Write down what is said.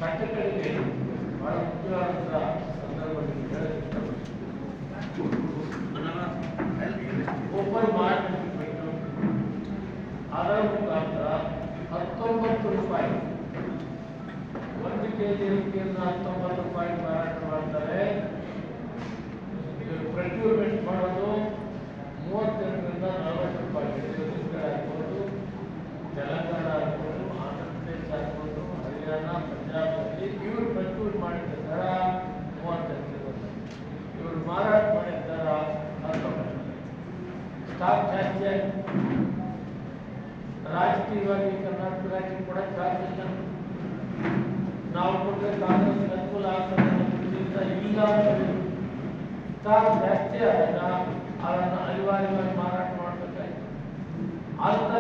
ಕಟ್ಟಕಡೆಗೆ ಬಹಳ ಮುಖ್ಯವಾದಂಥ ಸಂದರ್ಭದಲ್ಲಿ ಹೇಳಕ್ಕೆ ಓಪನ್ ಮಾಡಿಬಿಟ್ಟು ಅದರ ಮುಖಾಂತರ 19 ರೂಪಾಯಿ 1 ಕೆಜಿ ಅಕ್ಕಿಯನ್ನು 19 ರೂಪಾಯಿ ಮಾರಾಟ ಮಾಡ್ತಾರೆ. ಪ್ರೊಕ್ಯೂರ್ಮೆಂಟ್ ಮಾಡೋದು 32ರಿಂದ 40 ರೂಪಾಯಿ. ಛತ್ತೀಸ್ಗಢ ಆಗ್ಬೋದು, ತೆಲಂಗಾಣ ಆಗ್ಬೋದು, ಆಂಧ್ರ ಪ್ರದೇಶ ಆಗ್ಬೋದು, ಹರಿಯಾಣ, ಪಂಜಾಬ್ನಲ್ಲಿ ಇವರು ಪ್ರೊಕ್ಯೂರ್ ಮಾಡಿದ ದರ 32. ಇವರು ಮಾರಾಟ ಮಾಡಿದ ದರ 19. ಸ್ಟಾಕ್ ಜಾಸ್ತಿ ಆಗಿದೆ. ರಾಜಕೀಯವಾಗಿ ಕರ್ನಾಟಕ ರಾಜ್ಯ ಕೂಡ ಸಾಧ್ಯವಿಲ್ಲ. ನಾವು ಕೊಟ್ಟರೆ ಕಾಂಗ್ರೆಸ್ ಅನುಕೂಲ ಆಗ್ತದೆ ಅನ್ನೋದ್ರಿಂದ ಇಲ್ಲ ಅಂತೇಳಿ ಸ್ಟಾಕ್ ಜಾಸ್ತಿ ಆದಾಗ ಅದನ್ನು ಅನಿವಾರ್ಯವಾಗಿ ಮಾರಾಟ ಮಾಡಬೇಕಾಯ್ತು. ಅಂಥ